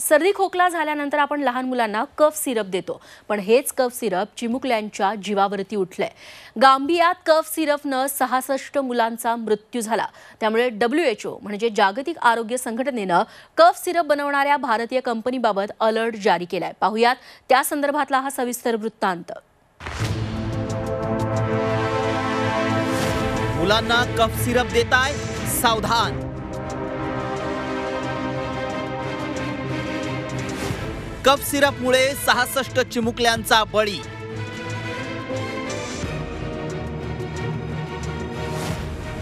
सर्दी खोकला झाल्यानंतर आपण लहान मुलांना कफ सिरप देतो, पण हेच कफ सिरप चिमुकल्यांच्या जीवावरती उठलंय। गांबियात कफ सिरपनं 66 मुलांचा मृत्यू झाला। त्यामुळे WHO म्हणजे जागतिक आरोग्य संघटनेनं कफ सिरप बनवणाऱ्या भारतीय कंपनीबाबत अलर्ट जारी केलाय। पाहुयात त्या संदर्भातला हा सविस्तर वृत्तांत। मुलांना कफ सिरप देताय, सावधान। कफ सिरपमुळे 66 चिमुकल्यांचा बळी।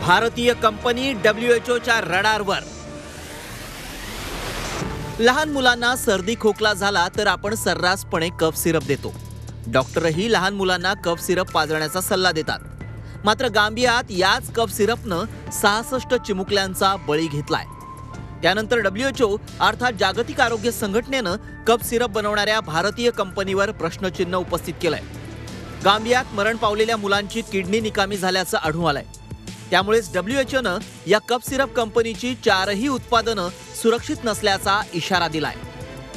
भारतीय कंपनी WHOच्या रडारवर। लहान मुलांना सर्दी खोकला झाला तर आपण सर्रासपणे कफ सिरप देतो। डॉक्टरही लहान मुलांना कफ सिरप पाजण्याचा सल्ला देतात। मात्र गांबियात याच कफ सिरपनं 66 चिमुकल्यांचा बळी घेतलाय। त्यानंतर WHO अर्थात जागतिक आरोग्य संघटनेनं कफ सिरप बनवणाऱ्या भारतीय कंपनीवर प्रश्नचिन्ह उपस्थित केलंय। गांबियात मरण पावलेल्या मुलांची किडनी निकामी झाल्याचं आढळून आलंय। त्यामुळेच WHOनं या कफ सिरप कंपनीची 4ही उत्पादनं सुरक्षित नसल्याचा इशारा दिलाय।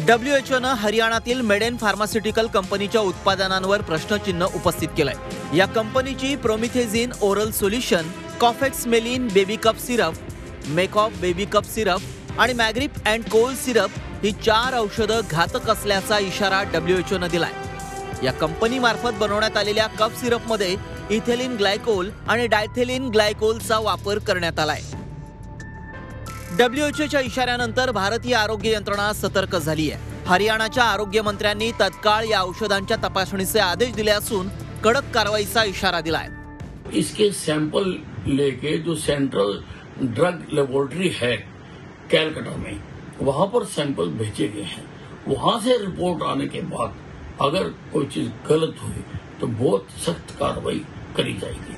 WHOनं हरियाणातील मेडेन फार्मास्युटिकल कंपनीच्या उत्पादनांवर प्रश्नचिन्ह उपस्थित केलंय। या कंपनीची promethazine oral solution, Kofexmalin baby cough syrup, Makoff baby cough syrup आणि मॅग्रिप अँड कोल सिरप ही 4 औषधं घातक असल्याचा इशारा WHOनं दिलाय। या कंपनीमार्फत बनवण्यात आलेल्या कफ सिरपमध्ये इथिलीन ग्लायकोल आणि डायथिलीन ग्लायकोलचा वापर करण्यात आलाय। WHOच्या इशाऱ्यानंतर भारतीय आरोग्य यंत्रणा सतर्क झाली आहे। हरियाणाच्या आरोग्य मंत्र्यांनी तत्काळ या औषधांच्या तपासणीचे आदेश दिले असून कडक कारवाईचा इशारा दिलाय। इसके सैंपल लेके जो सेंट्रल ड्रग लेबोरेटरी है कैलकाटा में, वहां पर सैंपल भेजे गए हैं। वहां से रिपोर्ट आने के बाद अगर कोई चीज गलत हुई तो बहुत सख्त कार्रवाई करी जाएगी।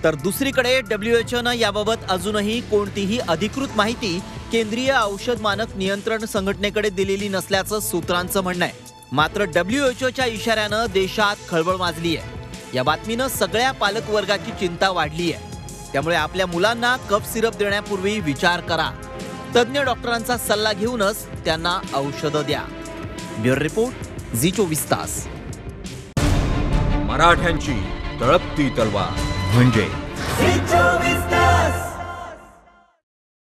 तर दुसरीकडे WHOनं याबाबत अजूनही कोणतीही अधिकृत माहिती केंद्रीय औषध मानक नियंत्रण संघटनेकडे दिलेली नसल्याचं सूत्रांचं म्हणणं आहे। मात्र WHOच्या इशाऱ्यानं देशात खळबळ माजली आहे। या बातमीनं सगळ्या पालकवर्गाची चिंता वाढली आहे। त्यामुळे आपल्या मुलांना कफ सिरप देण्यापूर्वी विचार करा। तज्ञ डॉक्टरांचा सल्ला घेऊनच त्यांना औषधं द्या। ब्युरो रिपोर्ट, झी24 तास। मराठ्यांची तळपती तलवार म्हणजे झी24 तास।